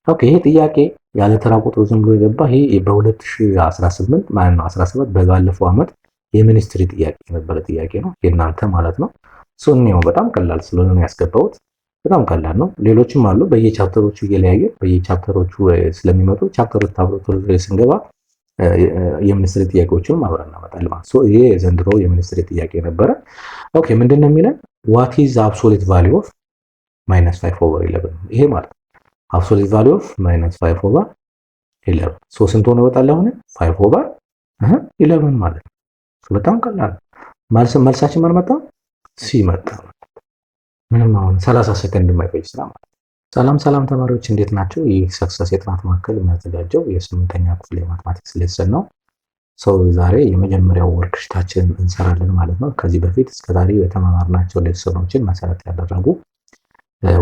ኦኬ ይሄ ጥያቄ ያለ ተራ ቁጥሩ ዝም ብሎ የገባ ይሄ በ2018 ማለት ነው 17 በባለፈው ዓመት የሚኒስትሪ ጥያቄ የነበረ ጥያቄ ነው የእናንተ ማለት ነው። እኔው በጣም ቀላል ስለሆነ ነው ያስገባሁት። በጣም ቀላል ነው። ሌሎችም አሉ በየቻፕተሮቹ እየለያየ በየቻፕተሮቹ ስለሚመጡ ቻፕተሮች ታብሎ ስንገባ የሚኒስትሪ ጥያቄዎችን አብረን እናመጣለን ማለት ነው። ይሄ የዘንድሮ የሚኒስትሪ ጥያቄ ነበረ። ኦኬ ምንድነው የሚለን what is the absolute value of -5/11 ይሄ ማለት absolute value of -5/11 ሶ ስንት ሆነ ይወጣል አሁን 5/11 ማለት ነው። በጣም ቀላል መልሳችን ማን መጣ? ሲ መጣ። ምንም አሁን 30 ሰከንድ የማይፈጅ ስራ ማለት ነው። ሰላም ተማሪዎች እንዴት ናቸው? ይህ ሰክሰስ የጥናት ማዕከል የሚያዘጋጀው የ8ኛ ክፍል የማትማቲክስ ሌሰን ነው። ዛሬ የመጀመሪያው ወርክሽታችንን እንሰራለን ማለት ነው። ከዚህ በፊት እስከዛሬ የተማማርናቸው ሌሰኖችን መሰረት ያደረጉ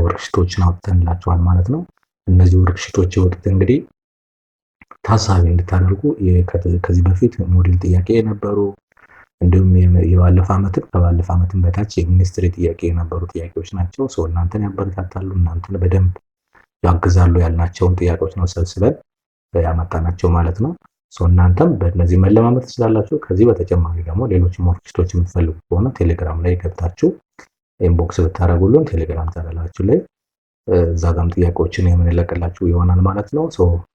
ወርክሽቶችን አውጥተንላችኋል ማለት ነው። እነዚህ ወርክሽቶች የወጡት እንግዲህ ታሳቢ እንድታደርጉ ከዚህ በፊት ሞዴል ጥያቄ የነበሩ እንዲሁም የባለፈ ዓመትም በታች የሚኒስትሪ ጥያቄ የነበሩ ጥያቄዎች ናቸው። እናንተን ያበረታታሉ፣ እናንተን በደንብ ያግዛሉ ያልናቸውን ጥያቄዎች ነው ሰብስበን ያመጣናቸው ማለት ነው። እናንተም በእነዚህ መለማመድ ትችላላችሁ። ከዚህ በተጨማሪ ደግሞ ሌሎች ወርክሽቶች የምትፈልጉ ከሆነ ቴሌግራም ላይ ገብታችሁ ኢንቦክስ ብታደርጉልን ቴሌግራም ቻናላችሁ ላይ እዛ ጋም ጥያቄዎችን የምንለቅላችሁ ይሆናል ማለት ነው።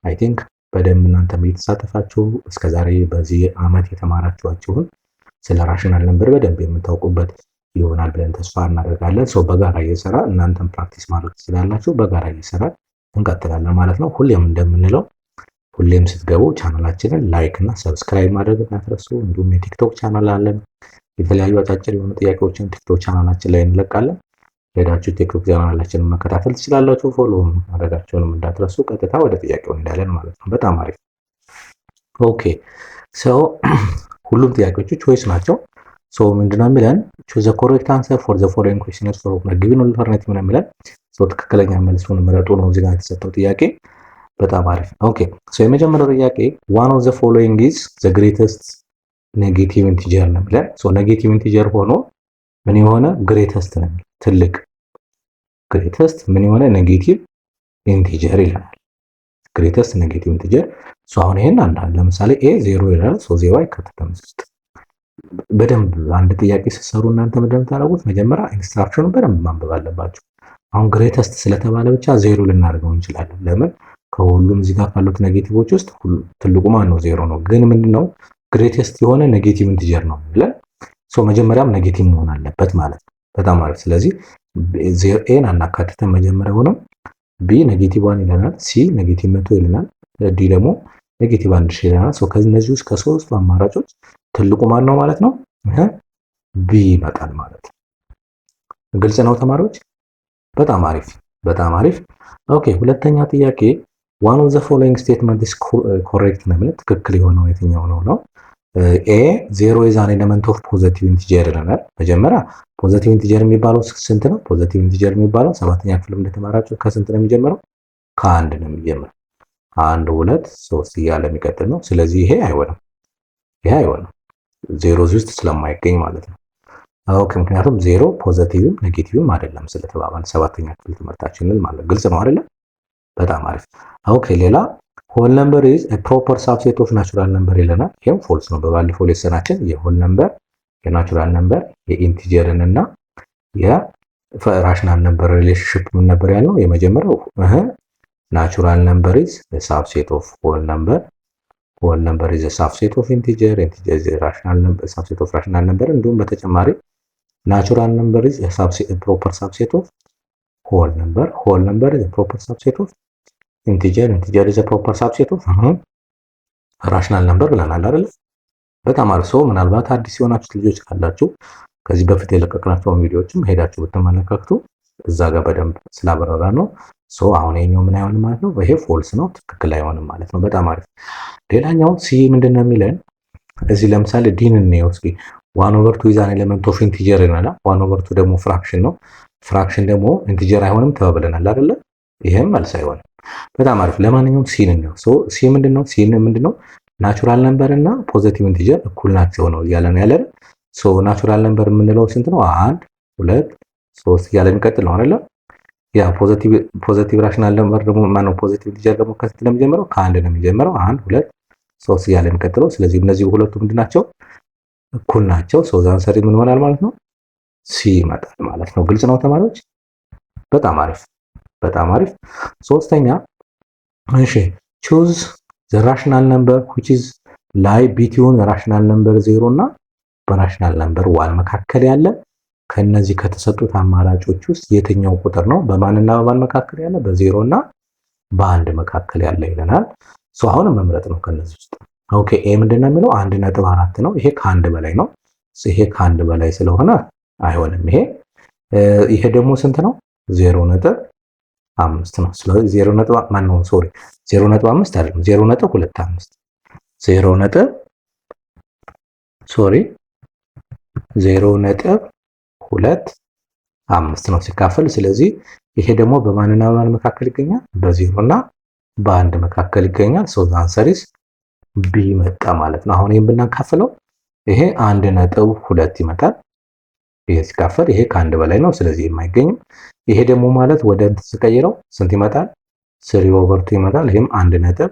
አይ ቲንክ በደንብ እናንተም እየተሳተፋችሁ እስከዛሬ በዚህ ዓመት የተማራችኋቸውን ስለ ራሽናል ነምበር በደንብ የምታውቁበት ይሆናል ብለን ተስፋ እናደርጋለን። በጋራ እየሰራ እናንተም ፕራክቲስ ማድረግ ትችላላችሁ። በጋራ እየሰራ እንቀጥላለን ማለት ነው። ሁሌም እንደምንለው ሁሌም ስትገቡ ቻናላችንን ላይክ እና ሰብስክራይብ ማድረግ እንዳትረሱ። እንዲሁም የቲክቶክ ቻናል አለን። የተለያዩ አጫጭር የሆኑ ጥያቄዎችን ቲክቶክ ቻናላችን ላይ እንለቃለን። ሄዳችሁ ቲክቶክ ቻናላችንን መከታተል ትችላላችሁ። ፎሎ ማድረጋችሁንም እንዳትረሱ። ቀጥታ ወደ ጥያቄው እንሄዳለን ማለት ነው። በጣም አሪፍ። ኦኬ ሁሉም ጥያቄዎቹ ቾይስ ናቸው። ምንድነው የሚለን choose the correct answer for the following questions from the given alternative ነው የሚለን። ትክክለኛ መልሱን ምረጡ ነው እዚህ ጋር የተሰጠው ጥያቄ። በጣም አሪፍ። ኦኬ የመጀመሪያው ጥያቄ one of the following is the greatest negative integer ነው የሚለን። ኔጌቲቭ ኢንቲጀር ሆኖ ምን የሆነ ግሬተስት ነው የሚለው ትልቅ ግሬተስት ምን የሆነ ኔጌቲቭ ኢንቲጀር ይለናል። ግሬተስት ኔጌቲቭ ኢንቲጀር አሁን ይሄን አንዳንድ ለምሳሌ a 0 ይላል። 0 አይከተትም ውስጥ በደንብ አንድ ጥያቄ ስትሰሩ እናንተ ምንድነው ታደርጉት? መጀመሪያ ኢንስትራክሽኑን በደንብ ማንበብ አለባችሁ። አሁን ግሬተስት ስለተባለ ብቻ 0 ልናደርገው እንችላለን። ለምን? ከሁሉም እዚህ ጋር ካሉት ኔጌቲቮች ውስጥ ትልቁ ማን ነው? 0 ነው። ግን ምንድነው ግሬተስት የሆነ ኔጌቲቭ ኢንቲጀር ነው ብለን መጀመሪያም ኔጌቲቭ መሆን አለበት ማለት ነው። በጣም አሪፍ። ስለዚህ ኤን አናካትተን መጀመሪያ ሆነው ቢ ኔጌቲቭ 1 ይለናል፣ ሲ ኔጌቲቭ 100 ይለናል፣ ዲ ደግሞ ኔጌቲቭ 1000 ይለናል። ከነዚህ ውስጥ ከሶስቱ አማራጮች ትልቁ ማን ነው ማለት ነው? ቢ ይመጣል ማለት ነው። ግልጽ ነው ተማሪዎች? በጣም አሪፍ በጣም አሪፍ። ኦኬ ሁለተኛ ጥያቄ one of the following statement is correct ነው ማለት ትክክል የሆነው የትኛው ነው? ኤ 0 is an element of positive integer ይለናል። መጀመሪያ ፖዚቲቭ ኢንቲጀር የሚባለው ስንት ነው? ፖዚቲቭ ኢንቲጀር የሚባለው 7ኛ ክፍል እንደተማራችሁ ከስንት ነው የሚጀምረው? ከአንድ ነው የሚጀምረው። 1 2 3 እያለ የሚቀጥል ነው። ስለዚህ ይሄ አይሆንም። 0 ውስጥ ስለማይገኝ ማለት ነው። ኦኬ ምክንያቱም 0 ፖዚቲቭም ኔጌቲቭም አይደለም ስለተባባል 7ኛ ክፍል ትምህርታችንን ማለት ግልጽ ነው አይደለ? በጣም አሪፍ። ኦኬ ሌላ ሆል ነምበር ኢዝ ኤ ፕሮፐር ሳብሴት ኦፍ ናቹራል ነምበር ይለናል። ይሄም ፎልስ ነው። በባለፈው ሌሰናችን የሆል ነምበር የናቹራል ነምበር የኢንቲጀርን እና የራሽናል ነምበር ሪሌሽንሺፕ ምን ነበር ያልነው? የመጀመሪያው ናቹራል ነምበር ኢዝ ኤ ሳብሴት ኦፍ ሆል ነምበር ሆል ነምበር ኢዝ ኤ ሳብሴት ኦፍ ኢንቲጀር ኢንቲጀር ኢዝ ኤ ራሽናል ነምበር ሳብሴት ኦፍ ራሽናል ነምበር። እንዲሁም በተጨማሪ ናቹራል ነምበር ኢዝ ኤ ፕሮፐር ሳብሴት ኦፍ ሆል ነምበር ኢዝ ኤ ፕሮፐር ሳብሴት ኦፍ ኢንቲጀር ኢዝ ኤ ፕሮፐር ሳብሴት ኦፍ ራሽናል ነምበር ብለናል አይደል? በጣም አሪፍ። ምናልባት አዲስ የሆናችሁ ልጆች ካላችሁ ከዚህ በፊት የለቀቅናቸውን ቪዲዮዎችም ሄዳችሁ ብትመለከቱ እዛ ጋር በደንብ ስላበረራ ነው። አሁን ይሄኛው ምን አይሆንም ማለት ነው? ይሄ ፎልስ ነው፣ ትክክል አይሆንም ማለት ነው። በጣም አሪፍ። ሌላኛው ሲ ምንድነው የሚለን? እዚህ ለምሳሌ ዲን እንየው እስኪ 1/2 is an element of integer ይላል። 1/2 ደግሞ ፍራክሽን ነው። ፍራክሽን ደግሞ ኢንቲጀር አይሆንም ተባብለናል አይደለ? ይሄም መልስ አይሆንም። በጣም አሪፍ። ለማንኛውም ሲ እንየው። ሲ ምንድነው? ናቹራል ነምበር እና ፖዚቲቭ ኢንቲጀር እኩል ናቸው ነው እያለን ያለን። ናቹራል ነምበር የምንለው ስንት ነው? 1 2 3 እያለ የሚቀጥል ነው አይደለ? ያ ፖዚቲቭ ራሽናል ነምበር ደግሞ ማነው ፖዚቲቭ ኢንቲጀር ደግሞ ከስንት ነው የሚጀምረው? ከአንድ ነው የሚጀምረው። 1 2 3 እያለ የሚቀጥለው። ስለዚህ እነዚህ ሁለቱ ምንድን ናቸው? እኩል ናቸው። ሶ ዘ አንሰር ምን ይሆናል ማለት ነው? ሲ ይመጣል ማለት ነው። ግልጽ ነው ተማሪዎች? በጣም አሪፍ በጣም አሪፍ። ሶስተኛ እሺ ቹዝ ዘ ራሽናል ነምበር which is ላይ ቢትዊን ራሽናል ነምበር 0 እና በራሽናል ነምበር 1 መካከል ያለ ከነዚህ ከተሰጡት አማራጮች ውስጥ የትኛው ቁጥር ነው በማንና በማን መካከል ያለ? በ0 እና በ1 መካከል ያለ ይለናል። ሶ አሁን መምረጥ ነው ከነዚህ ውስጥ። ኦኬ ኤ ምንድነው የሚለው 1.4 ነው። ይሄ ከአንድ በላይ ነው። ይሄ ከአንድ በላይ ስለሆነ አይሆንም። ይሄ ደግሞ ስንት ነው? 0.5 ነው። ስለዚህ 0.5 ማን ነው? ሶሪ 0.5 አይደለም 0.25 0.25 ነው ሲካፈል። ስለዚህ ይሄ ደግሞ በማንና በማን መካከል ይገኛል? በ0 እና በ1 መካከል ይገኛል። ሶ ዘ አንሰር ኢዝ ቢ መጣ ማለት ነው። አሁን ይሄን ብናካፍለው ይሄ 1.2 ይመጣል። ይሄ ሲካፈል ይሄ ከአንድ በላይ ነው። ስለዚህ የማይገኝም። ይሄ ደግሞ ማለት ወደ እንትን ስቀይረው ስንት ይመጣል? 3/2 ይመጣል። ይሄም 1.5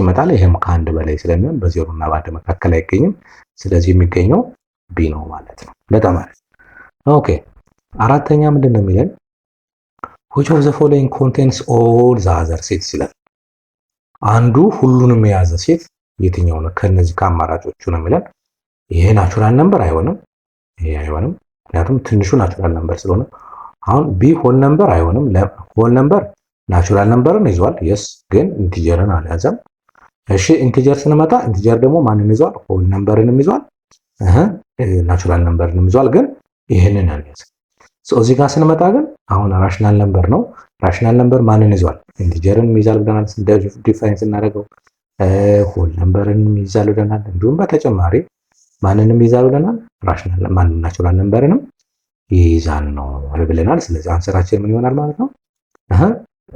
ይመጣል። ይሄም ከአንድ በላይ ስለሚሆን በ0 እና በ1 መካከል አይገኝም። ስለዚህ የሚገኘው ቢ ነው ማለት ነው። በጣም አሪፍ። ኦኬ አራተኛ ምንድን ነው የሚለን? which of the following contains all the other sets ይላል። አንዱ ሁሉንም የያዘ ሴት የትኛው ነው ከነዚህ ከአማራጮቹ ነው የሚለን። ይሄ ናቹራል ነምበር አይሆንም። ይሄ አይሆንም፣ ምክንያቱም ትንሹ ናቹራል ነምበር ስለሆነ። አሁን ቢ ሆል ነምበር አይሆንም። ሆል ነምበር ናቹራል ነምበርን ይዟል። የስ ግን ኢንቲጀርን አልያዘም። እሺ ኢንቲጀር ስንመጣ ኢንቲጀር ደግሞ ማንን ይዟል? ሆል ነምበርንም ይዟል፣ ናቹራል ነምበርንም ይዟል፣ ግን ይሄንን አልያዘም። እዚህ ጋር ስንመጣ ግን አሁን ራሽናል ነምበር ነው። ራሽናል ነምበር ማንን ይዟል? ኢንቲጀርን ይዛል ብለናል። ዲፋይን ስናደርገው ሆል ነምበርን ይዛል ብለናል። እንዲሁም በተጨማሪ ማንንም ይዛል ብለናል። ራሽናል ማንን ናቹራል ነምበርንም ይይዛል ነው ብለናል። ስለዚህ አንሰራችን ምን ይሆናል ማለት ነው?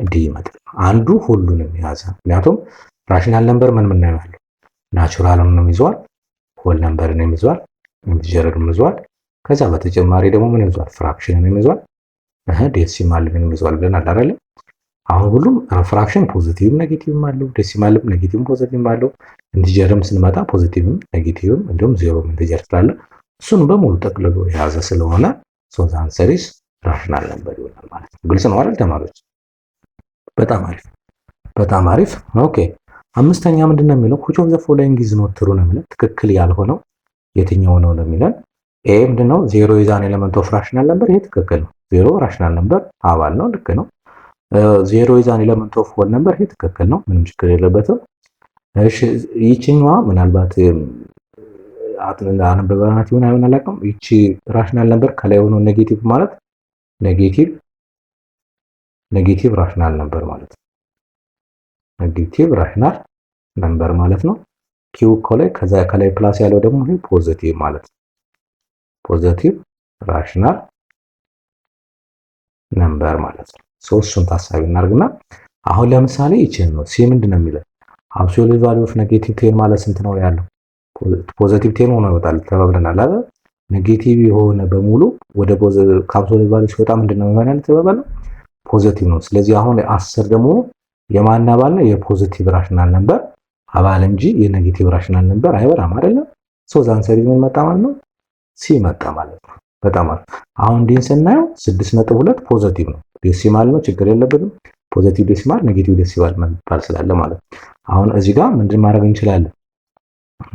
ዲ ይመጣል። አንዱ ሁሉንም የያዘ ምክንያቱም ራሽናል ነምበር ምን ነው ያለው? ናቹራልንም ይዟል፣ ሆል ነምበርንም ይዟል፣ ኢንቲጀርንም ይዟል። ከዛ በተጨማሪ ደግሞ ምን ይዟል? ፍራክሽንንም ይዟል፣ ዴሲማልንም ይዟል ብለናል አይደል? አሁን ሁሉም ፍራክሽን ፖዚቲቭም ኔጌቲቭም አለው፣ ዴሲማልም ኔጌቲቭም ፖዚቲቭም አለው። ኢንቲጀርም ስንመጣ ፖዚቲቭም ኔጌቲቭም እንዲሁም ዜሮም ኢንቲጀር ስላለ እሱን በሙሉ ጠቅልሎ የያዘ ስለሆነ ሶ ዘ አንሰር ኢዝ ራሽናል ነምበር ይሆናል ማለት ነው። ግልጽ ነው አይደል ተማሪዎች? በጣም አሪፍ በጣም አሪፍ። ኦኬ አምስተኛ ምንድነው የሚለው? which of the following is not true ነው የሚለው። ትክክል ያልሆነው የትኛው ነው የሚለን። ኤ ምንድነው? ዜሮ ኢዝ አን ኤሌመንት ኦፍ ራሽናል ነምበር። ይሄ ትክክል ነው። ዜሮ ራሽናል ነምበር አባል ነው። ልክ ነው። ዜሮ ኢዝ አን ኤሌመንት ኦፍ ሆል ነምበር። ይሄ ትክክል ነው። ምንም ችግር የለበትም። እሺ ይቺኛዋ ምናልባት አንበባናት ይሆን አይሆን አላውቅም። ይቺ ራሽናል ነምበር ከላይ ሆኖ ኔጌቲቭ ማለት ኔጌቲቭ ራሽናል ነምበር ማለት ነው። ኔጌቲቭ ራሽናል ነምበር ማለት ነው። ኪው ከላይ ከዛ ከላይ ፕላስ ያለው ደግሞ ይሄ ፖዚቲቭ ማለት ነው። ፖዚቲቭ ራሽናል ነምበር ማለት ነው። ሶስቱን ታሳቢ እናርግና አሁን ለምሳሌ ይቺን ነው ሲ ምንድነው የሚለው? አብሶሉት ቫልዩ ኦፍ ኔጌቲቭ 10 ማለት ስንት ነው ያለው? ፖዚቲቭ 10 ሆኖ ይወጣል ተባብለናል አይደል? ኔጌቲቭ የሆነ በሙሉ ወደ አብሶሉት ቫልዩ ሲወጣ ምንድነው ይሆናል ተባብለናል? ፖዚቲቭ ነው። ስለዚህ አሁን 10 ደግሞ የማን አባል ነው? የፖዚቲቭ ራሽናል ነምበር አባል እንጂ የኔጌቲቭ ራሽናል ነምበር አይበራም አይደል? ሶ ዘ አንሰር ምን መጣ ማለት ነው? ሲ መጣ ማለት ነው። በጣም አሪፍ። አሁን ዲን ስናየው 6.2 ፖዚቲቭ ነው። ዴሲማል ነው፣ ችግር የለበትም። ፖዚቲቭ ዴሲማል ኔጌቲቭ ዴሲማል መባል ስላለ ማለት ነው። አሁን እዚህ ጋር ምንድን ማድረግ እንችላለን?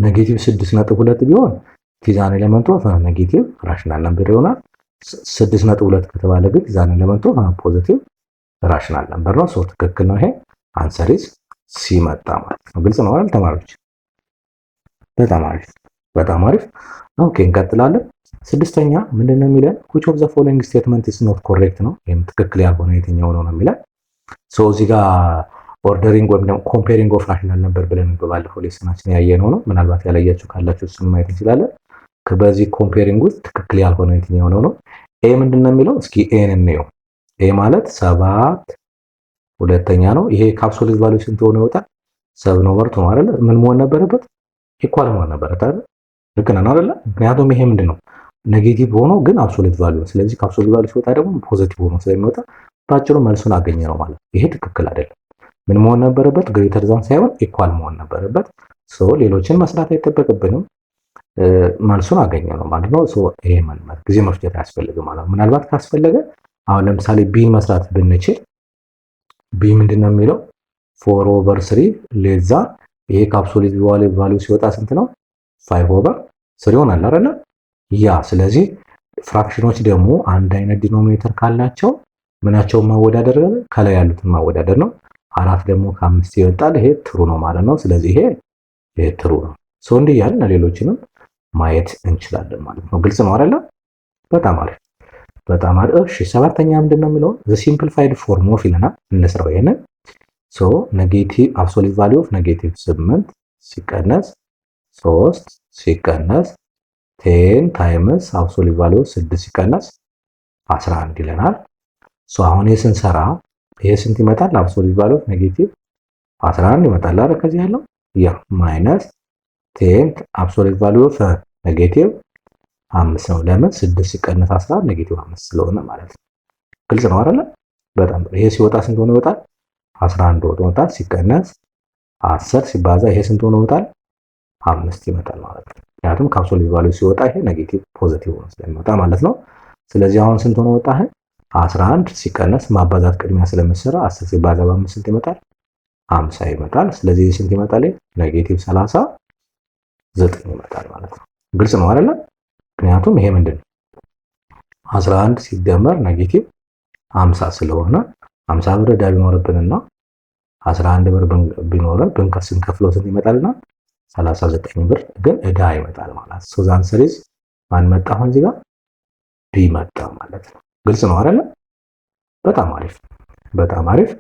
ኔጌቲቭ 6.2 ቢሆን ቲዛን ኤሌመንት ኦፍ ኔጌቲቭ ራሽናል ነምበር ይሆናል። 6.2 ከተባለ ግን ቲዛን ኤሌመንት ኦፍ ፖዚቲቭ ራሽናል ነምበር ነው። ሶ ትክክል ነው። ይሄ አንሰር ኢዝ ሲ መጣ ማለት ነው። ግልጽ ነው አይደል ተማሪዎች? በጣም አሪፍ በጣም አሪፍ። ኦኬ እንቀጥላለን። ስድስተኛ ምንድነው የሚለን? which of the following statement is not correct ነው። ይሄም ትክክል ያልሆነ የትኛው ነው የሚለን። ሶ እዚህ ጋር ኦርደሪንግ ወይም ደግሞ ኮምፔሪንግ ኦፍ ራሽናል ነምበር ብለን በባለፈው ሌሰናችን ያየነው ነው። ምናልባት ያላያችሁ ካላችሁ እሱን ማየት እንችላለን። በዚህ ኮምፔሪንግ ውስጥ ትክክል ያልሆነ የትኛው ነው? ኤ ምንድነው የሚለው? እስኪ ኤን እንየው። ኤ ማለት 7 ሁለተኛ ነው። ይሄ ከአብሶሉት ቫልዩ ስንት ሆኖ ይወጣል? 7/2 ነው አይደል? ምን መሆን ነበረበት? ኢኳል መሆን ነበረበት አይደል? ልክ ነን አይደል? ምክንያቱም ይሄ ምንድነው ኔጌቲቭ ሆኖ ግን አብሶሉት ቫልዩ ነው። ስለዚህ ከአብሶሉት ቫልዩ ሲወጣ ደግሞ ፖዚቲቭ ሆኖ ስለሚወጣ በአጭሩ መልሱን አገኘ ነው ማለት ነው። ይሄ ትክክል አይደለም። ምን መሆን ነበረበት? ግሬተር ዛን ሳይሆን ኢኳል መሆን ነበረበት። ሌሎችን መስራት አይጠበቅብንም። መልሱን አገኘ ነው ማለት ነው። ይሄ ጊዜ መፍጀት አያስፈልግም ማለት ነው። ምናልባት ካስፈለገ አሁን ለምሳሌ ቢን መስራት ብንችል ቢ ምንድነው የሚለው 4/3 ሌዛ ይሄ ከአብሶሉት ቫልዩ ሲወጣ ስንት ነው? 5/3 ይሆናል አይደል? ያ ስለዚህ ፍራክሽኖች ደግሞ አንድ አይነት ዲኖሚኔተር ካላቸው ምናቸውን ማወዳደር ከላይ ያሉትን ማወዳደር ነው። 4 ደግሞ ከ5 ይወጣል። ይሄ ትሩ ነው ማለት ነው። ስለዚህ ይሄ ትሩ ነው። እንዲህ ያልን ሌሎችንም ማየት እንችላለን ማለት ነው። ግልጽ ነው አይደል? በጣም አሪፍ በጣም አሪፍ። እሺ ሰባተኛ ምንድነው የሚለው ዘ ሲምፕሊፋይድ ፎርም ኦፍ ይለናል። እንስራው ይሄንን ኔጌቲቭ አብሶሉት ቫልዩ ኦፍ ኔጌቲቭ 8 ሲቀነስ 3 ሲቀነስ 10 ታይምስ አብሶሉት ቫልዩ 6 ሲቀነስ 11 ይለናል። አሁን ይሄ ስንሰራ ይሄ ስንት ይመጣል? አብሶሉት ቫልዩ ኦፍ ኔጌቲቭ 11 ይመጣል አይደል? ከዚህ ያለው ያ ማይነስ 10 አብሶሉት ቫልዩ ኦፍ ኔጌቲቭ 5 ነው። ለምን 6 ሲቀነስ 11 ኔጌቲቭ 5 ስለሆነ ማለት ነው። ግልጽ ነው አይደል? በጣም ይሄ ሲወጣ ስንት ሆኖ ይወጣል? 11 ሆኖ ይወጣል። ሲቀነስ 10 ሲባዛ ይሄ ስንት ሆኖ ይወጣል? 5 ይመጣል ማለት ነው። ምክንያቱም ከአብሶሉት ቫልዩ ሲወጣ ይሄ ኔጌቲቭ ፖዚቲቭ ሆኖ ስለሚወጣ ማለት ነው። ስለዚህ አሁን ስንት ሆኖ ወጣ? 11 ሲቀነስ ማባዛት ቅድሚያ ስለምሰራ 10 ሲባዛ በ5 ስንት ይመጣል? 50 ይመጣል። ስለዚህ ስንት ይመጣል? ኔጌቲቭ 39 ይመጣል ማለት ነው። ግልጽ ነው አይደል? ምክንያቱም ይሄ ምንድነው 11 ሲደመር ኔጌቲቭ 50 ስለሆነ 50 ብር ዕዳ ቢኖርብንና 11 ብር ቢኖረን ስንከፍለው ስንት ይመጣልና 39 ብር ግን ዕዳ ይመጣል ማለት ነው። ዛን ሰሪዝ ማን መጣ? አሁን እዚህ ጋር ቢ መጣ ማለት ነው። ግልጽ ነው አይደል? በጣም አሪፍ በጣም አሪፍ።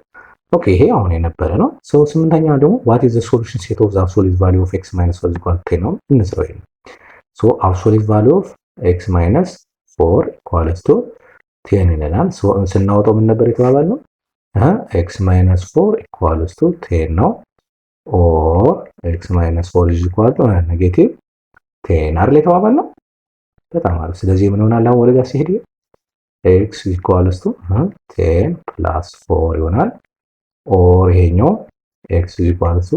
ኦኬ ይሄ አሁን የነበረ ነው። ስምንተኛው ደግሞ what is the solution set of the absolute value of x minus 4 equal to 10 ነው እንስራው ይሄ absolute value of x minus 4 equals to 10 ይለናል። ስናወጣው ምን ነበር የተባባልነው? x minus 4 equals to 10 ነው or x minus 4 is equal to negative 10 አይደል የተባባልነው? በጣም አሪፍ። ስለዚህ ምን ሆናል? አሁን ወደዛ ሲሄድ x equals to 10 plus 4 ይሆናል or ይሄኛው x equals to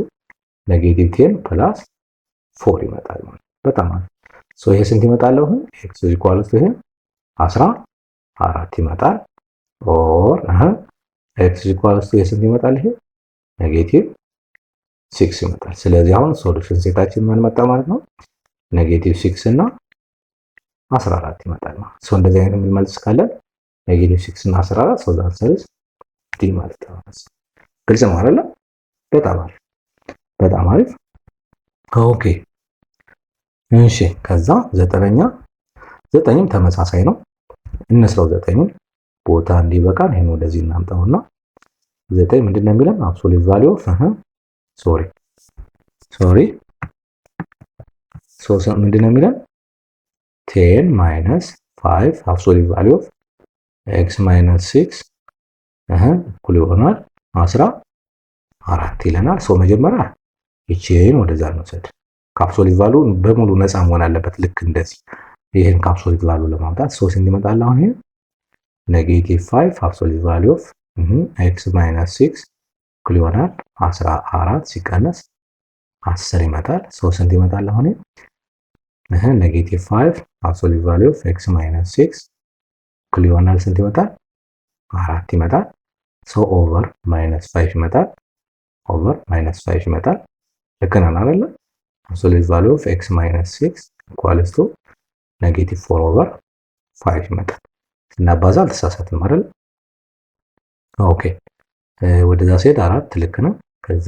negative 10 plus 4 ይመጣል ማለት በጣም አሪፍ። ይሄ ስንት ይመጣል? አሁን x equals to 14 ይመጣል or x equals to ስንት ይመጣል? ይሄ ኔጌቲቭ 6 ይመጣል። ስለዚህ አሁን ሶሉሽን ሴታችን ምን መጣ ማለት ነው? ኔጌቲቭ 6 እና 14 ይመጣል ማለት ነው። እንደዚህ አይነት መልስ ካለን ኔጌቲቭ 6 እና 14 ዛት ሰሪዝ ዲ ማለት ነው። ግልጽ ነው አይደል? በጣም አሪፍ በጣም አሪፍ። ኦኬ እሺ ከዛ ዘጠኝም ተመሳሳይ ነው። እንስራው ዘጠኝን ቦታ እንዲበቃን ይሄን ወደዚህ እናምጣውና ዘጠኝ ምንድነው የሚለን? አብሶሉት ቫልዩ ኦፍ ምንድነው የሚለን? 10 minus 5 absolute value of x minus 6 እኩል ይሆናል 14 ይለናል። መጀመሪያ ይቺን ወደዛ እንውሰድ። ከአብሶሉት ቫልዩ በሙሉ ነፃ መሆን አለበት። ልክ እንደዚህ ይሄን ከአብሶሉት ቫልዩ ለማምጣት 3 እንዲመጣል አሁን ይሄ ኔጌቲቭ 5 absolute value of x minus 6 እኩል ይሆናል 14 ሲቀነስ 10 ይመጣል። 3 እንዲመጣል አሁን ይሄ ኔጌቲቭ 5 absolute value of x minus 6 እኩል ይሆናል ስንት ይመጣል? 4 ይመጣል። ኦቨር ማይነስ 5 ይመጣል። ኦቨር ማይነስ 5 ይመጣል። ልክ ነን አይደል? absolute value of x minus 6 equals to ኔጌቲቭ 4 ኦቨር 5 ይመጣል። ስናባዛ አልተሳሳትንም አይደል? ኦኬ ወደዛ ሲሄድ 4 ልክ ነው። ከዛ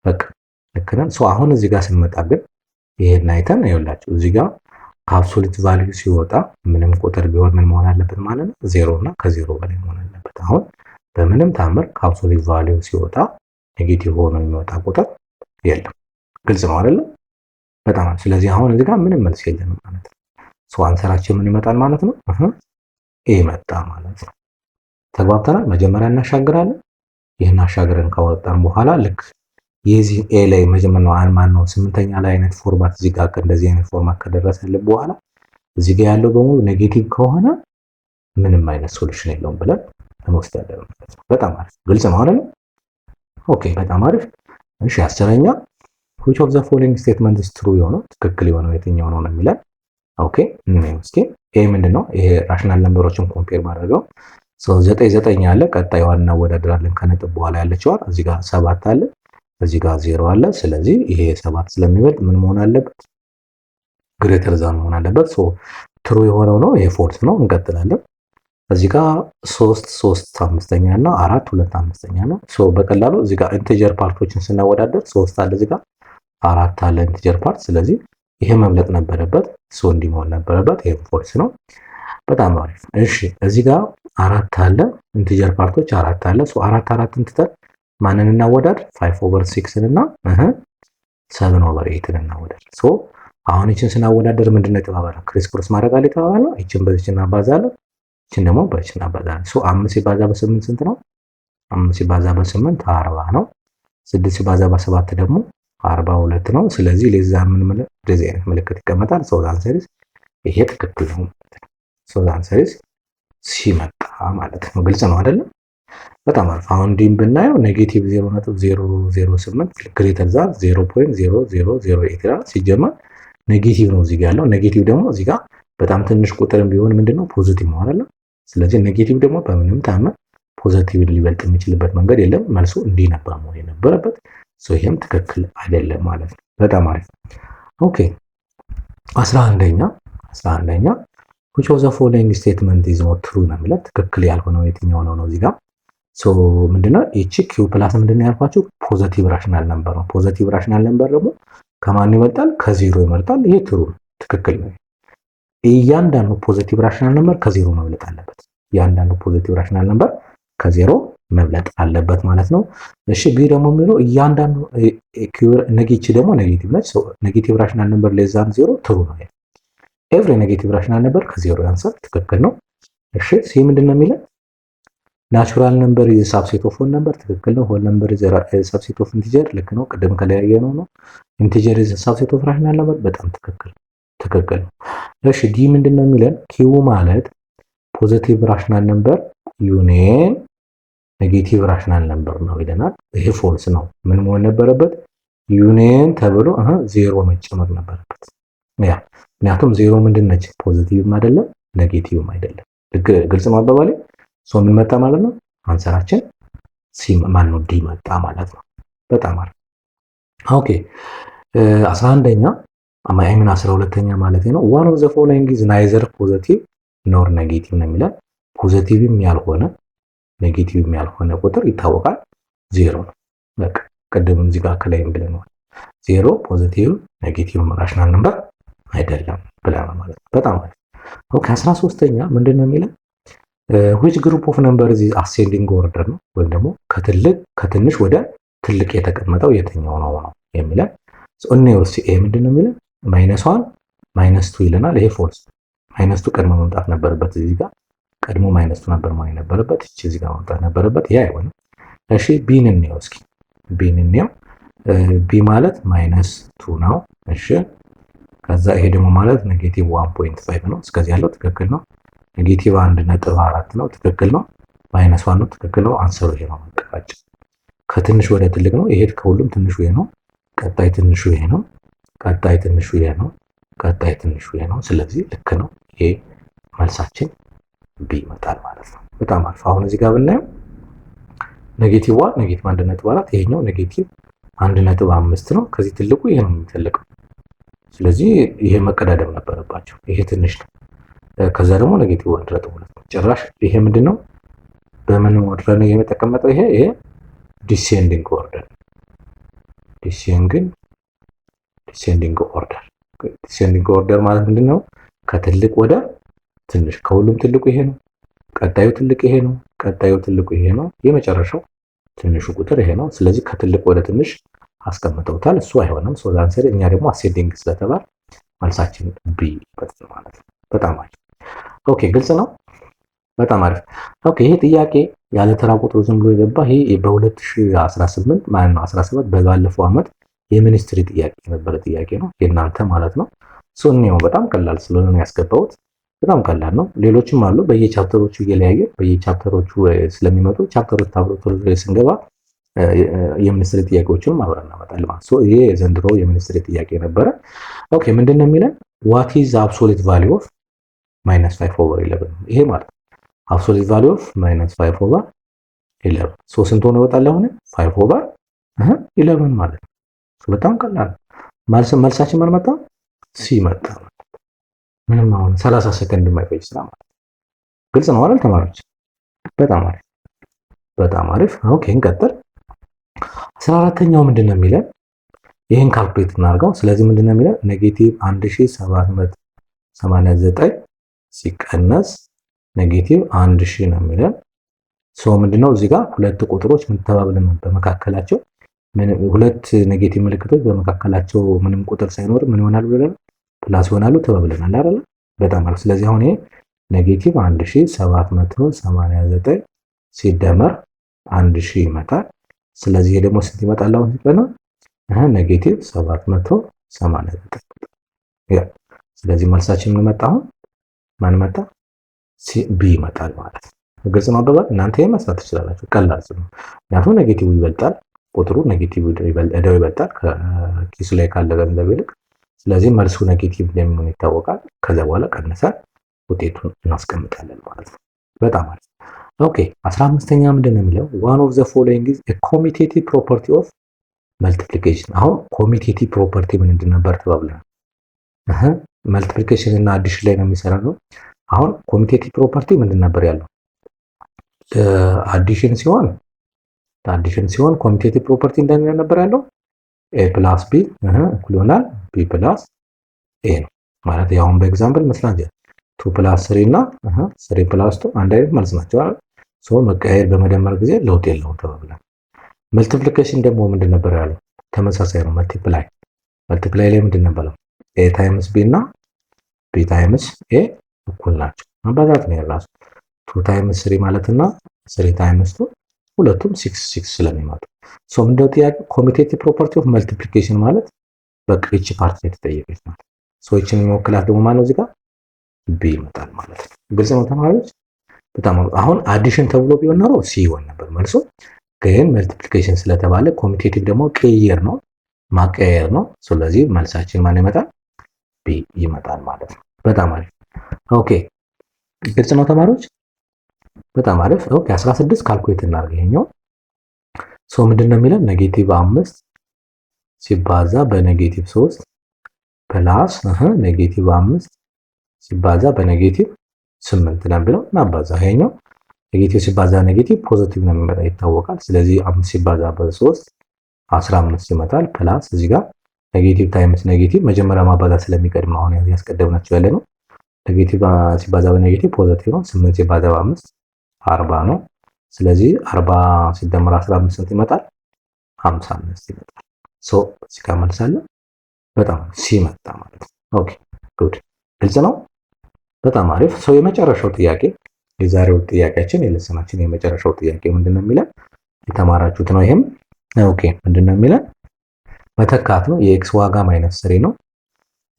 በቃ ልክ ነን። አሁን እዚህ ጋር ስንመጣ ግን ይሄን አይተን ይኸውላችሁ እዚህ ጋር ከአብሶሉት ቫልዩ ሲወጣ ምንም ቁጥር ቢሆን ምን መሆን አለበት ማለት ነው? 0 እና ከ0 በላይ መሆን አለበት። አሁን በምንም ታምር ከአብሶሉት ቫልዩ ሲወጣ ኔጌቲቭ ሆኖ የሚወጣ ቁጥር የለም። ግልጽ ነው አይደል? በጣም ስለዚህ አሁን እዚህ ጋር ምንም መልስ የለንም ማለት ነው። አንሰራችን ምን ይመጣል ማለት ነው? ኤ መጣ ማለት ነው። ተግባብተናል። መጀመሪያ እናሻግራለን። ይሄን አሻግረን ካወጣን በኋላ ልክ የዚህ ኤ ላይ መጀመሪያው ማን ነው ስምንተኛ ላይ አይነት ፎርማት እዚህ ጋር እንደዚህ አይነት ፎርማት ከደረሰልን በኋላ እዚህ ጋር ያለው በሙሉ ኔጌቲቭ ከሆነ ምንም አይነት ሶሉሽን የለውም ብለን እንወስዳለን ማለት ነው። በጣም አሪፍ ግልጽ ነው አይደል? ኦኬ በጣም አሪፍ። እሺ አስረኛ which of the following statement is true የሆነው ትክክል የሆነው የትኛው ነው የሚለን። ኦኬ እስኪ ይሄ ምንድነው? ይሄ ራሽናል ነምበሮችን ኮምፔር ማድረገው ሶ 9 አለ፣ ቀጣዩን እናወዳድራለን ከነጥብ በኋላ ያለችዋን። እዚህ ጋር 7 አለ፣ እዚህ ጋር 0 አለ። ስለዚህ ይሄ 7 ስለሚበልጥ ምን መሆን አለበት? ግሬተር ዛን መሆን አለበት። ሶ ትሩ የሆነው ነው፣ ይሄ ፎልስ ነው። እንቀጥላለን። እዚህ ጋር 3 አምስተኛ እና 4 2 አምስተኛ ነው። ሶ በቀላሉ እዚህ ጋር ኢንቲጀር ፓርቶችን ስናወዳደር 3 አለ፣ እዚህ ጋር 4 አለ ኢንቲጀር ፓርት። ስለዚህ ይሄ መብለጥ ነበረበት፣ ሶ እንዲህ መሆን ነበረበት። ይሄ ፎልስ ነው። በጣም አሪፍ። እሺ እዚህ ጋር 4 አለ ኢንቲጀር ፓርቶች 4 አለ። ሶ 4 ትተን ማንን እናወዳድር? 5/6 እና 7/8 እናወዳድር። ሶ አሁን እቺን ስናወዳደር ምንድነው የተባባለው? ክሪስ ክሮስ ማድረግ አለ የተባባለው። እቺን በዚህና እናባዛለን፣ እቺን ደግሞ በዚህና እናባዛለን። ሶ 5 ሲባዛ በ8 ስንት ነው? 5 ሲባዛ በ8 40 ነው። 6 ሲባዛ በ7 ደግሞ 42 ነው። ስለዚህ ለዛ ምን ማለት እንደዚህ አይነት ምልክት ይቀመጣል። ሶ አንሰሪስ ይሄ ትክክል ነው። ሶ አንሰሪስ ሲመጣ ማለት ነው። ግልጽ ነው አይደል? በጣም አሪፍ። አሁን ዲም ብናየው ኔጌቲቭ 0.008 ግሬተር ዛን 0.0008 ይላል። ሲጀመር ኔጌቲቭ ነው እዚህ ጋር ያለው። ኔጌቲቭ ደግሞ እዚህ ጋር በጣም ትንሽ ቁጥርም ቢሆን ምንድነው ፖዚቲቭ ነው አይደል? ስለዚህ ኔጌቲቭ ደግሞ በምንም ታመ ፖዚቲቭ ሊበልጥ የሚችልበት መንገድ የለም። መልሱ እንዲህ ነበር መሆን የነበረበት። ሶ ይሄም ትክክል አይደለም ማለት ነው። በጣም አሪፍ። ኦኬ 11ኛ which of the following statement is not true ነው የሚለው። ትክክል ያልሆነው የትኛው ነው እዚህ ጋር። ሶ ምንድነው እቺ q ፕላስ ምንድነው ያልኳችሁ? ፖዚቲቭ ራሽናል ነምበር ነው። ፖዚቲቭ ራሽናል ነምበር ደግሞ ከማን ይበልጣል? ከዜሮ ይበልጣል። ይሄ ትሩ ትክክል ነው። እያንዳንዱ ፖዚቲቭ ራሽናል ነምበር ከዜሮ መብለጥ አለበት። እያንዳንዱ ፖዚቲቭ ራሽናል ነምበር ከዜሮ መብለጥ አለበት ማለት ነው። እሺ ቢ ደግሞ የሚለው እያንዳንዱ ኔጌቲቭ ደግሞ ኔጌቲቭ ነች። ሶ ኔጌቲቭ ራሽናል ነምበር ሌስ ዛን ዜሮ ትሩ ነው። ኤቭሪ ኔጌቲቭ ራሽናል ነምበር ከዜሮ ያንሳል። ትክክል ነው። እሺ ሲ ምንድነው የሚለው? ናቹራል ነምበር ኢዝ ሳብሴት ኦፍ ሆል ነምበር ትክክል ነው። ሆል ነምበር ኢዝ ሳብሴት ኦፍ ኢንቲጀር ልክ ነው። ቅድም ከለያየ ነው። ኢንቲጀር ኢዝ ሳብሴት ኦፍ ራሽናል ነምበር በጣም ትክክል ነው። እሺ ዲ ምንድነው የሚለን? ኪው ማለት ፖዚቲቭ ራሽናል ነምበር ዩኒየን ኔጌቲቭ ራሽናል ነምበር ነው ይለናል። ይሄ ፎልስ ነው። ምን መሆን ነበረበት? ዩኒየን ተብሎ ዜሮ መጨመር ነበረበት። ያ ምክንያቱም ዜሮ ምንድነች? ፖዚቲቭም አይደለም ኔጌቲቭም አይደለም። ግልጽ ነው አባባሌ። ሶ ምን መጣ ማለት ነው? አንሰራችን ሲ ማን ነው? ዲ መጣ ማለት ነው። በጣም አሪፍ። ኦኬ 11ኛ አማይምን 12ኛ ማለት ነው። one of the following is neither positive nor negative ነው የሚለው። ፖዚቲቭም ያልሆነ ኔጌቲቭም ያልሆነ ቁጥር ይታወቃል ዜሮ ነው። በቃ ቅድም እዚህ ጋር ከላይም ብለናል። ዜሮ ፖዚቲቭ ኔጌቲቭ ራሽናል ነምበር አይደለም ብለናል ማለት ነው። በጣም አሪፍ። ኦኬ 13ኛ ምንድነው የሚለው? which group of numbers is ascending order ነው ወይም ደግሞ ከትንሽ ወደ ትልቅ የተቀመጠው የትኛው ነው የሚለው። ሶ እኔው ኤ ምንድነው የሚለው? -1 -2 ይለናል። ይሄ ፎልስ። -2 ቀድሞ መምጣት ነበረበት። እዚህ ጋር ቀድሞ -2 ነበር ማለት ነበረበት። እዚህ ጋር መምጣት ነበረበት። ይሄ አይሆንም። እሺ ቢን እንየው እስኪ። ቢን እንየው። ቢ ማለት -2 ነው። እሺ ከዛ ይሄ ደግሞ ማለት -1.5 ነው። እስከዚህ ያለው ትክክል ነው። -1.4 ነው። ትክክል ነው። -1 ነው። ትክክል ነው። አንሰሩ ይሄ ነው። መቀባጭ ከትንሽ ወደ ትልቅ ነው። ይሄ ከሁሉም ትንሹ ይሄ ነው። ቀጣይ ትንሹ ይሄ ነው። ቀጣይ ትንሹ ይሄ ነው። ቀጣይ ትንሹ ይሄ ነው። ስለዚህ ልክ ነው። ይሄ መልሳችን ቢ ይመጣል ማለት ነው። በጣም አሪፍ። አሁን እዚህ ጋር ብናየው -1 -1.4 ይሄኛው -1.5 ነው። ከዚህ ትልቁ ይሄ ነው የሚፈልቀው። ስለዚህ ይሄ መቀዳደም ነበረባቸው። ይሄ ትንሽ ነው። ከዛ ደግሞ -1.2 ጭራሽ ይሄ ምንድነው? በምን ኦርደር ነው የተቀመጠው? ይሄ ዲሴንዲንግ ኦርደር ዲሴንዲንግ ኦርደር ማለት ምንድነው? ከትልቅ ወደ ትንሽ። ከሁሉም ትልቁ ይሄ ነው። ቀጣዩ ትልቅ ይሄ ነው። ቀጣዩ ትልቁ ይሄ ነው። የመጨረሻው ትንሹ ቁጥር ይሄ ነው። ስለዚህ ከትልቅ ወደ ትንሽ አስቀምጠውታል። እሱ አይሆንም። ሶ አንሰር እኛ ደግሞ አሴንዲንግ ስለተባለ መልሳችን ቢ ይመጣል ማለት ነው። በጣም አሪፍ። ኦኬ ግልጽ ነው። በጣም አሪፍ። ኦኬ ይሄ ጥያቄ ያለ ተራ ቁጥሩ ዝም ብሎ የገባ ይሄ በ2018 ማለት ነው 17 በባለፈው አመት የሚኒስትሪ ጥያቄ የነበረ ጥያቄ ነው የእናንተ ማለት ነው። ሶ እኔው በጣም ቀላል ስለሆነ ነው ያስገባሁት። በጣም ቀላል ነው። ሌሎችም አሉ በየቻፕተሮቹ እየለያየ በየቻፕተሮቹ ስለሚመጡ ቻፕተሮች ታብሎ ስንገባ የሚኒስትሪ ጥያቄዎችን አብረን እናመጣለን ማለት ነው። ይሄ የዘንድሮ የሚኒስትሪ ጥያቄ ነበረ። ኦኬ ምንድነው የሚለን what is the absolute value of -5/11 ይሄ ማለት absolute value of -5/11 ሶ ስንት ሆነ ይወጣል አሁን 5/11 ማለት ነው። በጣም ቀላል መልሳችን ማን መጣ ሲ መጣ። ምንም አሁን 30 ሰከንድ የማይፈጅ ስራ ማለት ግልጽ ነው አይደል ተማሪዎች? በጣም አሪፍ በጣም አሪፍ። ኦኬ እንቀጥል። 14ኛው ምንድነው የሚለን ይሄን ካልኩሌት እናድርገው። ስለዚህ ምንድነው የሚለን ኔጌቲቭ 1789 ሲቀነስ ኔጌቲቭ 1000 ነው የሚለን። ሶ ምንድነው እዚህ ጋር ሁለት ቁጥሮች ምን ተባብለን በመካከላቸው ሁለት ኔጌቲቭ ምልክቶች በመካከላቸው ምንም ቁጥር ሳይኖር ምን ይሆናሉ ብለን ፕላስ ይሆናሉ ተባብለናል አይደል? በጣም አሪፍ። ስለዚህ አሁን ይሄ ኔጌቲቭ 1789 ሲደመር 1000 ይመጣል። ስለዚህ ይሄ ደግሞ ስንት ይመጣል አሁን ሲቀነስ ኔጌቲቭ 789 ያ። ስለዚህ መልሳችን ምን መጣ አሁን ማን መጣ ቢ ይመጣል ማለት ነው። ግልጽ ነው አባባል። እናንተ መስራት ትችላላችሁ። ቀላል ነው። ምክንያቱም ኔጌቲቭ ይበልጣል ቁጥሩ ኔጌቲቭ ይበልጣል ከኪሱ ላይ ካለ ገንዘብ ይልቅ። ስለዚህ መልሱ ኔጌቲቭ እንደሚሆን ይታወቃል። ከዛ በኋላ ቀንሰን ውጤቱን እናስቀምጣለን ማለት ነው። በጣም አሪፍ። ኦኬ 15ኛ ምንድነው የሚለው one of the following is a commutative property of multiplication። አሁን ኮሚቴቲቭ ፕሮፐርቲ ምንድን ነበር ተባብለናል። መልቲፕሊኬሽን እና አዲሽን ላይ ነው የሚሰራው ነው። አሁን ኮሚቴቲቭ ፕሮፐርቲ ምንድን ነበር ያለው አዲሽን ሲሆን ኮሚቴቲቭ ፕሮፐርቲ እንደምን ነበር ያለው a plus b እኩል ይሆናል b plus a ነው ማለት ያው በኤግዛምፕል መስላንጀ 2 plus 3 እና 3 plus 2 አንድ አይነት መልስ ናቸው አይደል? ሶ መቀየር በመደመር ጊዜ ለውጥ የለውም ተባብለናል። መልቲፕሊኬሽን ደግሞ ምንድን ነበር ያለው ተመሳሳይ ነው። መልቲፕላይ ላይ ምንድን ነበር a times b እና b times a እኩል ናቸው። ማባዛት ነው የራሱ 2 times 3 ማለትና 3 times 2 ሁለቱም 6 ስለሚመጡ ሶ ምንድነው ጥያቄ ኮሚቴቲቭ ፕሮፐርቲ ኦፍ መልቲፕሊኬሽን ማለት በቃ እቺ ፓርት ላይ ተጠየቀች ማለት ሶ እቺን የሚወክላት ደግሞ ማነው እዚህ ጋር ቢ ይመጣል ማለት ነው። ግልጽ ነው ተማሪዎች? በጣም አሁን አዲሽን ተብሎ ቢሆን ኖሮ ሲ ይሆን ነበር መልሱ። ግን መልቲፕሊኬሽን ስለተባለ ኮሚቴቲቭ ደግሞ ቅይር ነው ማቀየር ነው። ስለዚህ መልሳችን ማን ይመጣል ቢ ይመጣል ማለት ነው። በጣም አሪፍ ኦኬ። ግልጽ ነው ተማሪዎች? በጣም አሪፍ ኦኬ። 16 ካልኩሌት እናድርግ። ይሄኛው ሶ ምንድነው የሚለን ኔጌቲቭ 5 ሲባዛ በኔጌቲቭ 3 ፕላስ ኔጌቲቭ 5 ሲባዛ በኔጌቲቭ 8 ነው ብለው እናባዛ። ይሄኛው ኔጌቲቭ ሲባዛ ኔጌቲቭ ፖዚቲቭ ነው የሚመጣ ይታወቃል። ስለዚህ 5 ሲባዛ በ3 15 ይመጣል ፕላስ እዚህ ጋር ኔጌቲቭ ታይምስ ኔጌቲቭ መጀመሪያ ማባዛት ስለሚቀድም አሁን ያስቀደምናቸው ያለ ነው። ኔጌቲቭ ሲባዛ በኔጌቲቭ ፖዚቲቭ ነው። 8 ሲባዛ በ5 40 ነው። ስለዚህ 40 ሲደመር 15 ስንት ይመጣል 55 ይመጣል። ሶ እዚህ ጋር መልሳለን በጣም ሲመጣ ማለት ነው። ኦኬ ጉድ ግልጽ ነው። በጣም አሪፍ። ሶ የመጨረሻው ጥያቄ የዛሬው ጥያቄያችን የለሰናችን የመጨረሻው ጥያቄ ምንድነው የሚለን የተማራችሁት ነው። ይሄም ኦኬ ምንድነው የሚለን መተካት ነው። የኤክስ ዋጋ -3 ነው።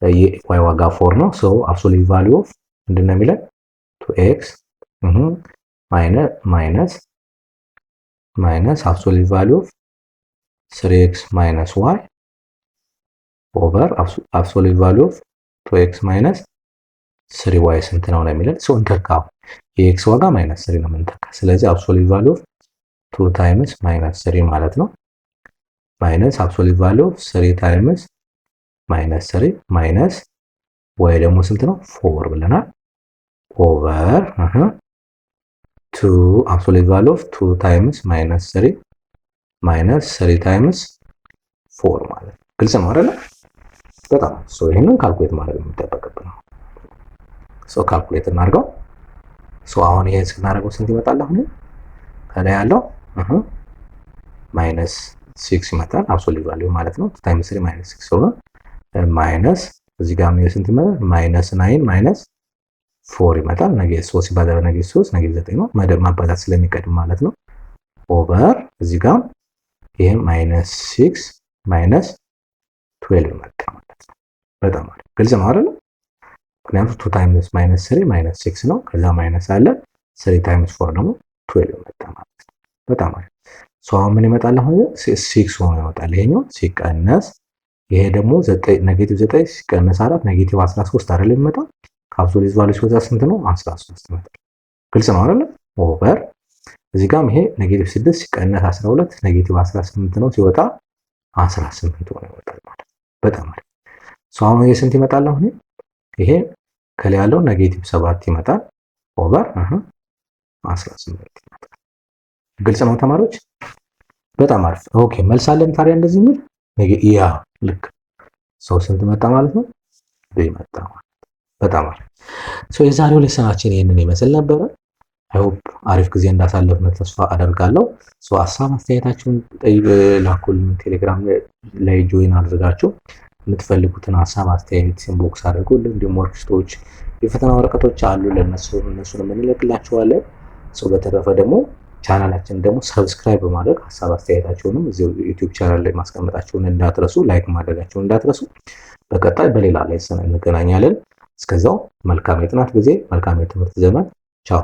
የዋይ ዋጋ 4 ነው። ሶ አብሶሉት ቫልዩ ኦፍ ምንድነው የሚለን 2x ማይነስ አብሶሉት ቫልዩ ኦፍ 3x ማይነስ y ኦቨር አብሶሉት ቫልዩ ኦፍ 2x ማይነስ 3y ስንት ነው የሚለን ሶ እንተካው። የኤክስ ዋጋ -3 ነው የምንተካ። ስለዚህ አብሶሉት ቫልዩ ኦፍ 2 ታይምስ -3 ማለት ነው ማይነስ አብሶሉት ቫልዩ ኦፍ 3 ታይምስ -3 ማይነስ y ደግሞ ስንት ነው 4 ብለናል ኦቨር 2 አብሶሉት ቫልዩ ኦፍ 2 ታይምስ -3 ማይነስ 3 ታይምስ 4 ማለት ነው። ግልጽ ነው አይደል? በጣም ሶ ይሄንን ካልኩሌት ማድረግ የሚጠበቅብን ነው። ሶ ካልኩሌት እናድርገው። ሶ አሁን ይሄን ስናደርገው ስንት ይመጣል? አሁን ከላይ ያለው -6 ይመጣል አብሶሉት ቫልዩ ማለት ነው። 2 ታይምስ 3 -6 ሆነ ማይነስ እዚህ ጋር ነው ስንት ይመጣል? -9 ማይነስ 4 ይመጣል። ኔጌቲቭ 3 ሲባዛ በኔጌቲቭ 3 ኔጌቲቭ 9 ነው። ማባዛት ስለሚቀድም ማለት ነው ኦቨር እዚህ ጋር ይሄ -6 -12 መጣ ማለት ነው። በጣም አሪፍ ግልጽ ነው አይደል? ምክንያቱም 2 ታይምስ -3 -6 ነው። ከዛ ማይነስ አለ 3 ታይምስ 4 ደግሞ 12 መጣ ማለት ነው። በጣም አሪፍ። አሁን ምን ይመጣል? አሁን 6 ሆኖ ይወጣል። ይሄኛው ሲቀነስ ይሄ ደግሞ -9 ሲቀነስ 4 -13 አይደል የሚመጣው? ከአብሶሉት ቫልዩ ሲወጣ ስንት ነው? 13 ይመጣል። ግልጽ ነው አይደል? ኦቨር እዚህ ጋርም ይሄ -6 ሲቀነስ 12 -18 ነው ሲወጣ 18 ሆኖ ይወጣል ማለት ነው። በጣም አሪፍ። አሁን ይሄ ስንት ይመጣል? አሁን ይሄ ከላይ ያለው -7 ይመጣል ኦቨር 18 ይመጣል። ግልጽ ነው ተማሪዎች? በጣም አሪፍ። ኦኬ መልስ አለን ታዲያ እንደዚህ የሚል ያ ልክ ስንት መጣ ማለት ነው? ይመጣ ማለት በጣም አሪፍ። የዛሬው ሌሰናችን ይሄንን ይመስል ነበረ። አይ ሆፕ አሪፍ ጊዜ እንዳሳለፍን ተስፋ አደርጋለሁ። ሀሳብ አስተያየታችሁን ላኩልን። ቴሌግራም ላይ ጆይን አድርጋችሁ የምትፈልጉትን ሀሳብ አስተያየት ኢንቦክስ አድርጉልን። እንዲሁም ወርክሽቶች፣ የፈተና ወረቀቶች አሉ እነሱን እንልክላችኋለን። በተረፈ ደግሞ ቻናላችን ደግሞ ሰብስክራይብ በማድረግ ሀሳብ አስተያየታችሁንም እዚሁ ዩቲዩብ ቻናል ላይ ማስቀመጣችሁን እንዳትረሱ፣ ላይክ ማድረጋችሁን እንዳትረሱ። በቀጣይ በሌላ ሌሰን እንገናኛለን። እስከዛው መልካም የጥናት ጊዜ፣ መልካም የትምህርት ዘመን። ቻው